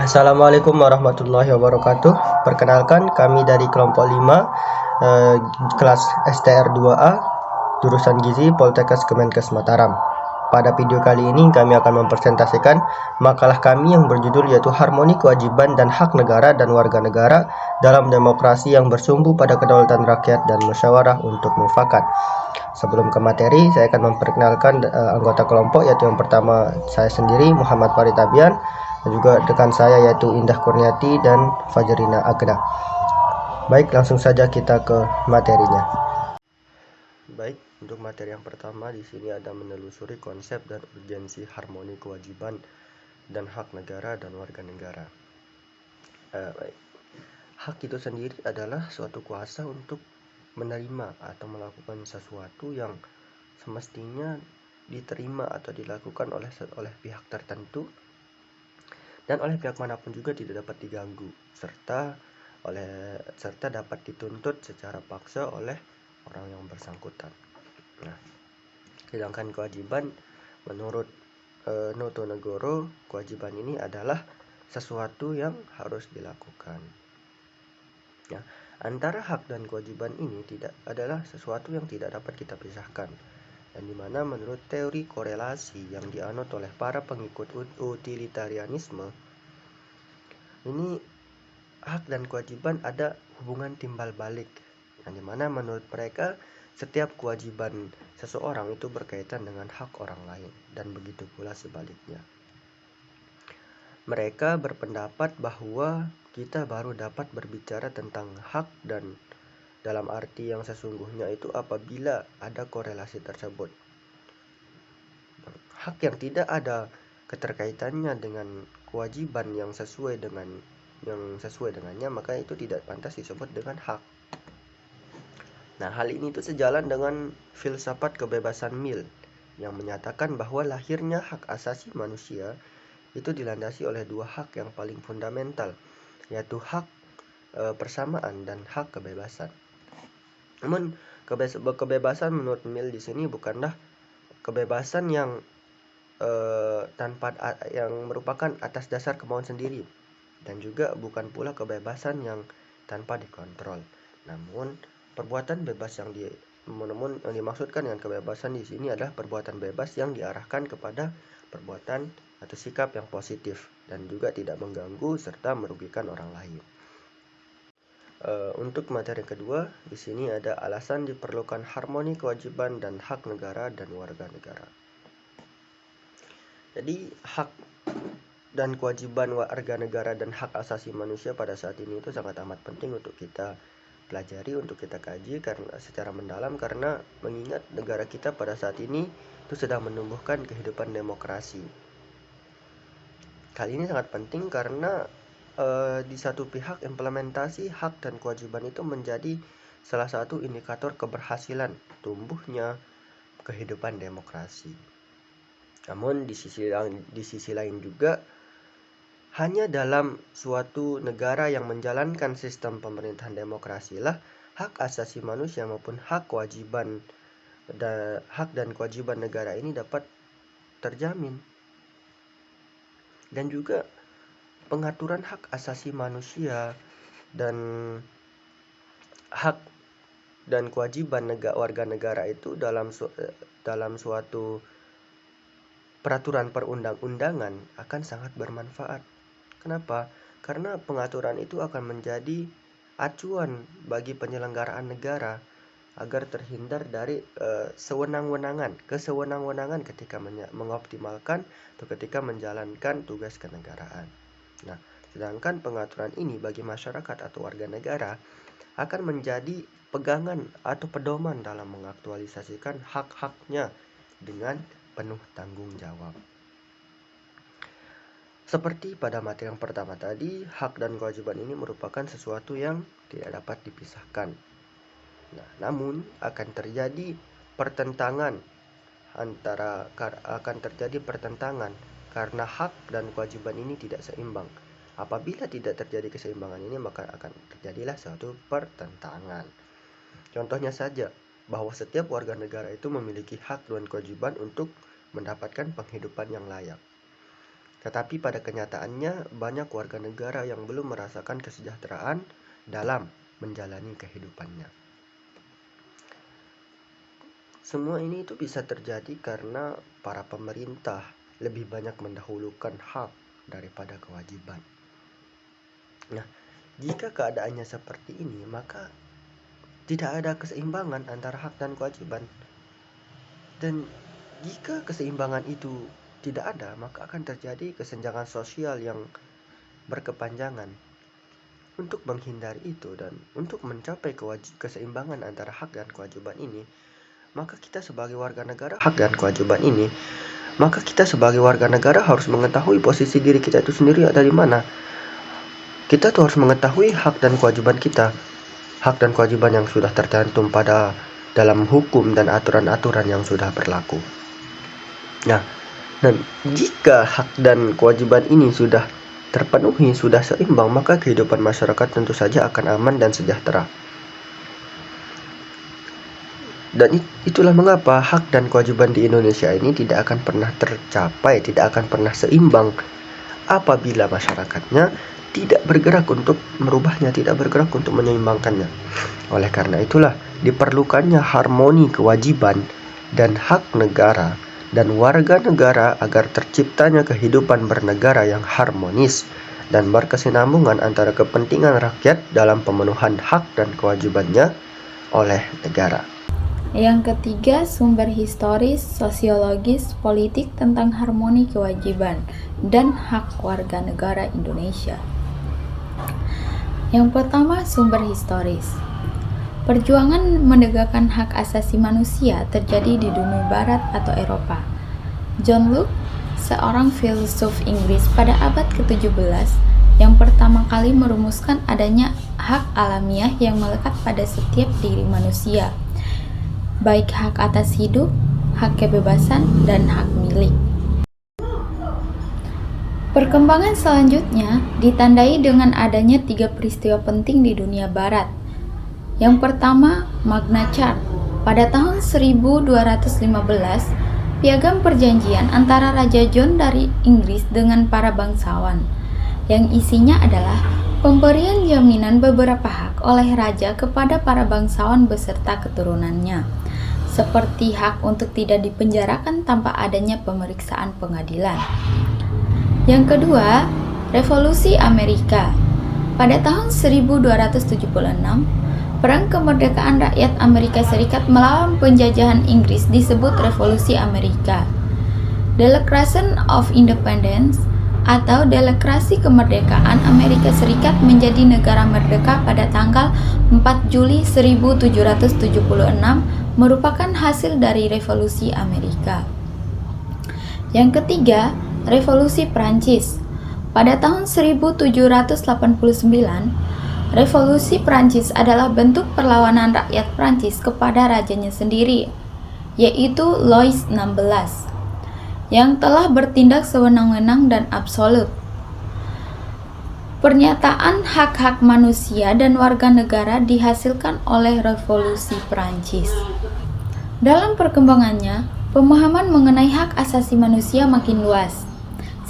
Assalamualaikum warahmatullahi wabarakatuh. Perkenalkan, kami dari kelompok 5 kelas STR 2A jurusan Gizi Poltekkes Kemenkes Mataram. Pada video kali ini kami akan mempresentasikan makalah kami yang berjudul yaitu Harmoni Kewajiban dan Hak Negara dan Warga Negara dalam Demokrasi yang Bersumbu pada Kedaulatan Rakyat dan Musyawarah untuk Mufakat. Sebelum ke materi, saya akan memperkenalkan anggota kelompok, yaitu yang pertama saya sendiri, Muhammad Farid Abian, dan juga rekan saya yaitu Indah Kurniati dan Fajrina Agda. Baik, langsung saja kita ke materinya. Baik, untuk materi yang pertama di sini ada menelusuri konsep dan urgensi harmoni kewajiban dan hak negara dan warga negara. Baik. Hak itu sendiri adalah suatu kuasa untuk menerima atau melakukan sesuatu yang semestinya diterima atau dilakukan oleh pihak tertentu dan oleh pihak manapun juga tidak dapat diganggu serta dapat dituntut secara paksa oleh orang yang bersangkutan. Nah, sedangkan kewajiban menurut Noto Negoro, kewajiban ini adalah sesuatu yang harus dilakukan. Ya, antara hak dan kewajiban ini adalah sesuatu yang tidak dapat kita pisahkan, dan dimana menurut teori korelasi yang dianut oleh para pengikut utilitarianisme, ini hak dan kewajiban ada hubungan timbal balik, yang dimana menurut mereka setiap kewajiban seseorang itu berkaitan dengan hak orang lain, dan begitu pula sebaliknya. Mereka berpendapat bahwa kita baru dapat berbicara tentang hak dan dalam arti yang sesungguhnya itu apabila ada korelasi tersebut. Hak yang tidak ada keterkaitannya dengan kewajiban yang sesuai dengannya, maka itu tidak pantas disebut dengan hak. Nah, hal ini itu sejalan dengan filsafat kebebasan Mill yang menyatakan bahwa lahirnya hak asasi manusia itu dilandasi oleh dua hak yang paling fundamental, yaitu hak persamaan dan hak kebebasan. Namun kebebasan menurut Mill di sini bukanlah kebebasan yang yang merupakan atas dasar kemauan sendiri, dan juga bukan pula kebebasan yang tanpa dikontrol. Namun perbuatan bebas yang dimaksudkan dengan kebebasan di sini adalah perbuatan bebas yang diarahkan kepada perbuatan atau sikap yang positif dan juga tidak mengganggu serta merugikan orang lain. Untuk materi kedua, di sini ada alasan diperlukan harmoni kewajiban dan hak negara dan warga negara. Jadi hak dan kewajiban warga negara dan hak asasi manusia pada saat ini itu sangat amat penting untuk kita pelajari, untuk kita kaji karena secara mendalam, karena mengingat negara kita pada saat ini itu sedang menumbuhkan kehidupan demokrasi. Hal ini sangat penting karena di satu pihak implementasi hak dan kewajiban itu menjadi salah satu indikator keberhasilan tumbuhnya kehidupan demokrasi. Namun di sisi lain juga, hanya dalam suatu negara yang menjalankan sistem pemerintahan demokrasi lah hak asasi manusia maupun hak dan kewajiban negara ini dapat terjamin. Dan juga pengaturan hak asasi manusia dan hak dan kewajiban warga negara itu dalam suatu peraturan perundang-undangan akan sangat bermanfaat. Kenapa? Karena pengaturan itu akan menjadi acuan bagi penyelenggaraan negara agar terhindar dari kesewenang-wenangan ketika mengoptimalkan atau ketika menjalankan tugas kenegaraan. Nah, sedangkan pengaturan ini bagi masyarakat atau warga negara akan menjadi pegangan atau pedoman dalam mengaktualisasikan hak-haknya dengan penuh tanggung jawab. Seperti pada materi yang pertama tadi, hak dan kewajiban ini merupakan sesuatu yang tidak dapat dipisahkan. Nah, namun akan terjadi pertentangan karena hak dan kewajiban ini tidak seimbang. Apabila tidak terjadi keseimbangan ini, maka akan terjadilah suatu pertentangan. Contohnya saja, bahwa setiap warga negara itu memiliki hak dan kewajiban untuk mendapatkan penghidupan yang layak. Tetapi pada kenyataannya banyak warga negara yang belum merasakan kesejahteraan dalam menjalani kehidupannya. Semua ini itu bisa terjadi karena para pemerintah lebih banyak mendahulukan hak daripada kewajiban. Nah, jika keadaannya seperti ini, maka tidak ada keseimbangan antara hak dan kewajiban. Dan jika keseimbangan itu tidak ada, maka akan terjadi kesenjangan sosial yang berkepanjangan. Untuk menghindari itu dan untuk mencapai keseimbangan antara hak dan kewajiban ini, maka kita sebagai warga negara harus mengetahui posisi diri kita itu sendiri ada di mana. Kita tuh harus mengetahui hak dan kewajiban kita, hak dan kewajiban yang sudah tercantum pada dalam hukum dan aturan-aturan yang sudah berlaku. Nah, dan jika hak dan kewajiban ini sudah terpenuhi, sudah seimbang, maka kehidupan masyarakat tentu saja akan aman dan sejahtera. Dan itulah mengapa hak dan kewajiban di Indonesia ini tidak akan pernah tercapai, tidak akan pernah seimbang apabila masyarakatnya tidak bergerak untuk merubahnya, tidak bergerak untuk menyeimbangkannya. Oleh karena itulah diperlukannya harmoni kewajiban dan hak negara dan warga negara agar terciptanya kehidupan bernegara yang harmonis dan berkesinambungan antara kepentingan rakyat dalam pemenuhan hak dan kewajibannya oleh negara. Yang ketiga, sumber historis, sosiologis, politik tentang harmoni kewajiban dan hak warga negara Indonesia. Yang pertama, sumber historis. Perjuangan menegakkan hak asasi manusia terjadi di dunia barat atau Eropa. John Locke, seorang filsuf Inggris pada abad ke-17, yang pertama kali merumuskan adanya hak alamiah yang melekat pada setiap diri manusia, baik hak atas hidup, hak kebebasan, dan hak milik. Perkembangan selanjutnya ditandai dengan adanya 3 peristiwa penting di dunia barat. Yang pertama, Magna Carta. Pada tahun 1215, piagam perjanjian antara Raja John dari Inggris dengan para bangsawan, yang isinya adalah pemberian jaminan beberapa hak oleh raja kepada para bangsawan beserta keturunannya, seperti hak untuk tidak dipenjarakan tanpa adanya pemeriksaan pengadilan. Yang kedua, Revolusi Amerika. Pada tahun 1276, Perang Kemerdekaan Rakyat Amerika Serikat melawan penjajahan Inggris disebut Revolusi Amerika. Declaration of Independence atau Deklarasi Kemerdekaan Amerika Serikat menjadi negara merdeka pada tanggal 4 Juli 1776 merupakan hasil dari Revolusi Amerika. Yang ketiga, Revolusi Prancis. Pada tahun 1789, Revolusi Prancis adalah bentuk perlawanan rakyat Prancis kepada rajanya sendiri, yaitu Louis XVI, yang telah bertindak sewenang-wenang dan absolut. Pernyataan hak-hak manusia dan warga negara dihasilkan oleh Revolusi Prancis. Dalam perkembangannya, pemahaman mengenai hak asasi manusia makin luas.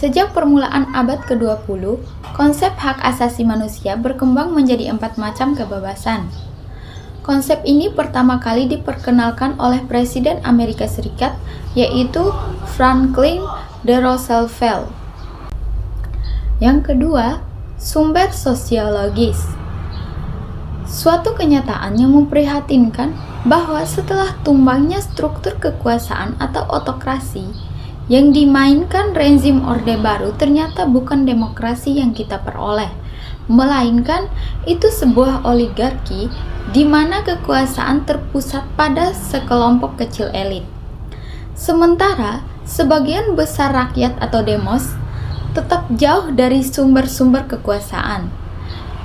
Sejak permulaan abad ke-20, konsep hak asasi manusia berkembang menjadi 4 macam kebebasan. Konsep ini pertama kali diperkenalkan oleh Presiden Amerika Serikat, yaitu Franklin D. Roosevelt. Yang kedua, sumber sosiologis. Suatu kenyataan yang memprihatinkan bahwa setelah tumbangnya struktur kekuasaan atau autokrasi, yang dimainkan rezim Orde Baru ternyata bukan demokrasi yang kita peroleh, melainkan itu sebuah oligarki di mana kekuasaan terpusat pada sekelompok kecil elit. Sementara sebagian besar rakyat atau demos tetap jauh dari sumber-sumber kekuasaan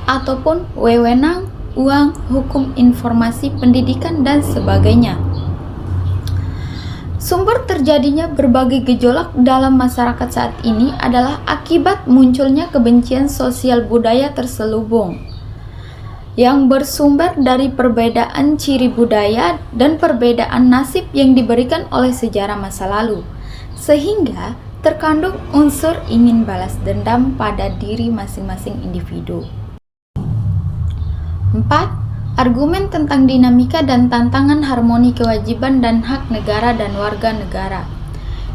ataupun wewenang, uang, hukum, informasi, pendidikan, dan sebagainya. Sumber terjadinya berbagai gejolak dalam masyarakat saat ini adalah akibat munculnya kebencian sosial budaya terselubung yang bersumber dari perbedaan ciri budaya dan perbedaan nasib yang diberikan oleh sejarah masa lalu, sehingga terkandung unsur ingin balas dendam pada diri masing-masing individu. 4. Argumen tentang dinamika dan tantangan harmoni kewajiban dan hak negara dan warga negara.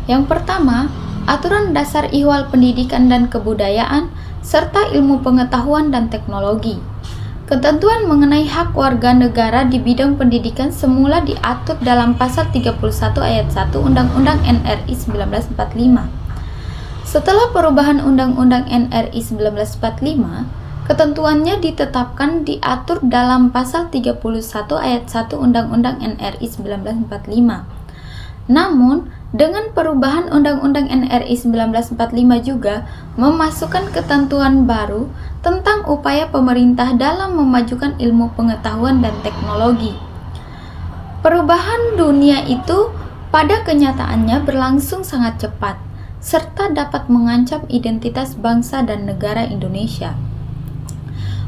Yang pertama, aturan dasar ihwal pendidikan dan kebudayaan, serta ilmu pengetahuan dan teknologi. Ketentuan mengenai hak warga negara di bidang pendidikan semula diatur dalam pasal 31 ayat 1 Undang-Undang NRI 1945. Setelah perubahan Undang-Undang NRI 1945, ketentuannya ditetapkan diatur dalam pasal 31 ayat 1 Undang-Undang NRI 1945. Namun, dengan perubahan Undang-Undang NRI 1945 juga memasukkan ketentuan baru tentang upaya pemerintah dalam memajukan ilmu pengetahuan dan teknologi. Perubahan dunia itu pada kenyataannya berlangsung sangat cepat, serta dapat mengancam identitas bangsa dan negara Indonesia.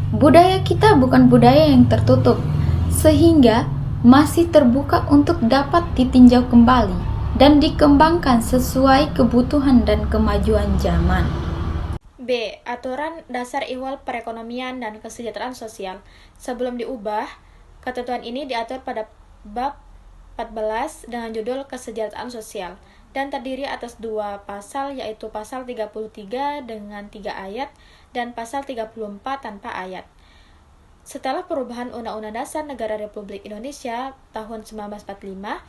Budaya kita bukan budaya yang tertutup, sehingga masih terbuka untuk dapat ditinjau kembali dan dikembangkan sesuai kebutuhan dan kemajuan zaman. B. Aturan Dasar Ihwal Perekonomian dan Kesejahteraan Sosial. Sebelum diubah, ketentuan ini diatur pada bab 14 dengan judul Kesejahteraan Sosial dan terdiri atas 2 pasal, yaitu pasal 33 dengan 3 ayat dan pasal 34 tanpa ayat. Setelah perubahan Undang-Undang Dasar Negara Republik Indonesia tahun 1945,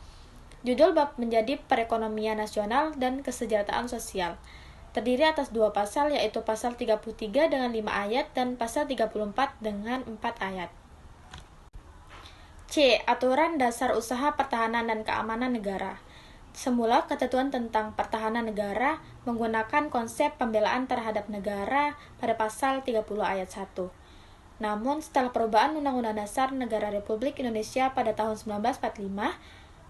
judul bab menjadi Perekonomian Nasional dan Kesejahteraan Sosial. Terdiri atas 2 pasal, yaitu pasal 33 dengan 5 ayat dan pasal 34 dengan 4 ayat. C. Aturan Dasar Usaha Pertahanan dan Keamanan Negara. Semula, ketentuan tentang pertahanan negara menggunakan konsep pembelaan terhadap negara pada pasal 30 ayat 1. Namun, setelah perubahan Undang-Undang Dasar Negara Republik Indonesia pada tahun 1945,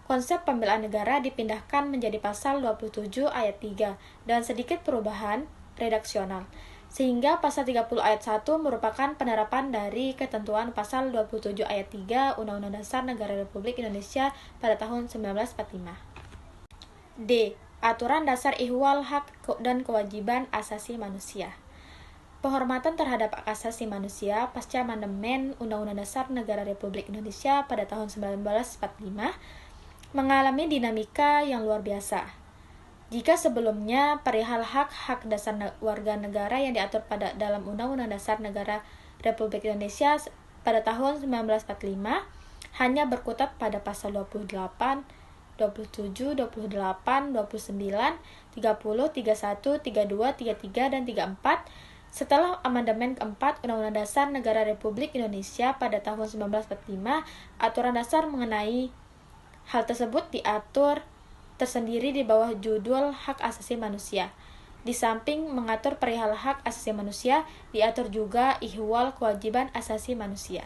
konsep pembelaan negara dipindahkan menjadi pasal 27 ayat 3 dan sedikit perubahan redaksional, sehingga pasal 30 ayat 1 merupakan penerapan dari ketentuan pasal 27 ayat 3 Undang-Undang Dasar Negara Republik Indonesia pada tahun 1945. D. Aturan Dasar Ihwal Hak dan Kewajiban Asasi Manusia. Penghormatan terhadap hak asasi manusia pasca amandemen Undang-Undang Dasar Negara Republik Indonesia pada tahun 1945 mengalami dinamika yang luar biasa. Jika sebelumnya perihal hak-hak dasar warga negara yang diatur pada dalam Undang-Undang Dasar Negara Republik Indonesia pada tahun 1945 hanya berkutat pada pasal 28, 27, 28, 29, 30, 31, 32, 33, dan 34, setelah amandemen keempat Undang-Undang Dasar Negara Republik Indonesia pada tahun 1945, aturan dasar mengenai hal tersebut diatur tersendiri di bawah judul Hak Asasi Manusia. Di samping mengatur perihal hak asasi manusia, diatur juga ihwal kewajiban asasi manusia.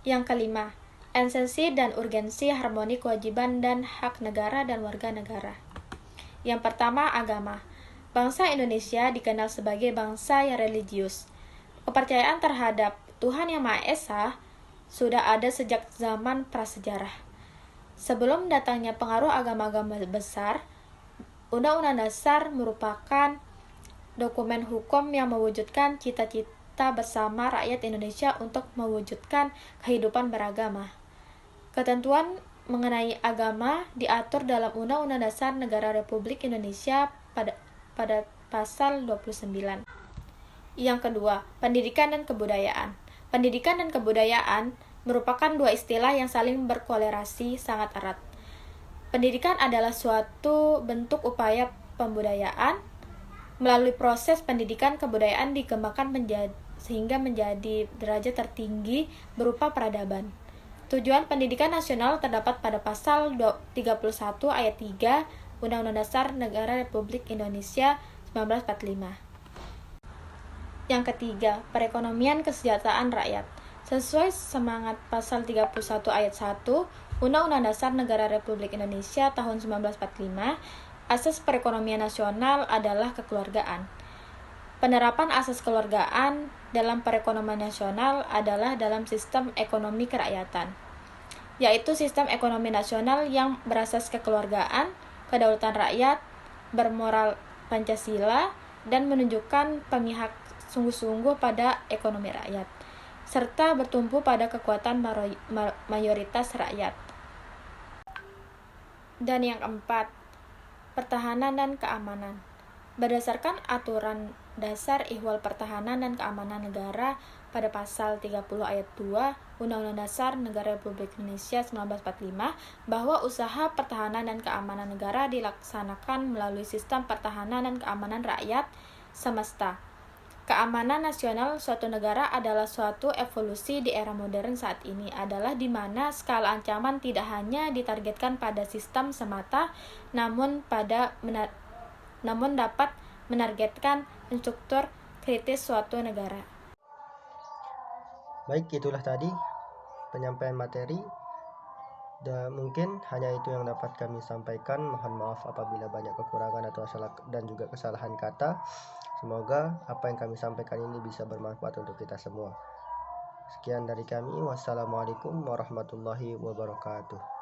Yang kelima, esensi dan urgensi harmoni kewajiban dan hak negara dan warga negara. Yang pertama, agama. Bangsa Indonesia dikenal sebagai bangsa yang religius. Kepercayaan terhadap Tuhan Yang Maha Esa sudah ada sejak zaman prasejarah. Sebelum datangnya pengaruh agama-agama besar, Undang-Undang Dasar merupakan dokumen hukum yang mewujudkan cita-cita bersama rakyat Indonesia untuk mewujudkan kehidupan beragama. Ketentuan mengenai agama diatur dalam Undang-Undang Dasar Negara Republik Indonesia pada pasal 29. Yang kedua, pendidikan dan kebudayaan. Pendidikan dan kebudayaan merupakan 2 istilah yang saling berkolerasi sangat erat. Pendidikan adalah suatu bentuk upaya pembudayaan. Melalui proses pendidikan, kebudayaan dikembangkan sehingga menjadi derajat tertinggi berupa peradaban. Tujuan pendidikan nasional terdapat pada pasal 31 ayat 3 Undang-Undang Dasar Negara Republik Indonesia 1945. Yang ketiga, perekonomian kesejahteraan rakyat. Sesuai semangat pasal 31 ayat 1 Undang-Undang Dasar Negara Republik Indonesia tahun 1945, asas perekonomian nasional adalah kekeluargaan. Penerapan asas kekeluargaan dalam perekonomian nasional adalah dalam sistem ekonomi kerakyatan, yaitu sistem ekonomi nasional yang berasas kekeluargaan, kedaulatan rakyat, bermoral Pancasila, dan menunjukkan pemihak sungguh-sungguh pada ekonomi rakyat, serta bertumpu pada kekuatan mayoritas rakyat. Dan yang keempat, pertahanan dan keamanan. Berdasarkan aturan dasar Ihwal Pertahanan dan Keamanan Negara pada pasal 30 ayat 2 Undang-Undang Dasar Negara Republik Indonesia 1945, bahwa usaha pertahanan dan keamanan negara dilaksanakan melalui sistem pertahanan dan keamanan rakyat semesta. Keamanan nasional suatu negara adalah suatu evolusi di era modern saat ini, adalah di mana skala ancaman tidak hanya ditargetkan pada sistem semata, namun dapat menargetkan struktur kritis suatu negara. Baik, itulah tadi penyampaian materi. Dan mungkin hanya itu yang dapat kami sampaikan. Mohon maaf apabila banyak kekurangan atau dan juga kesalahan kata. Semoga apa yang kami sampaikan ini bisa bermanfaat untuk kita semua. Sekian dari kami. Wassalamualaikum warahmatullahi wabarakatuh.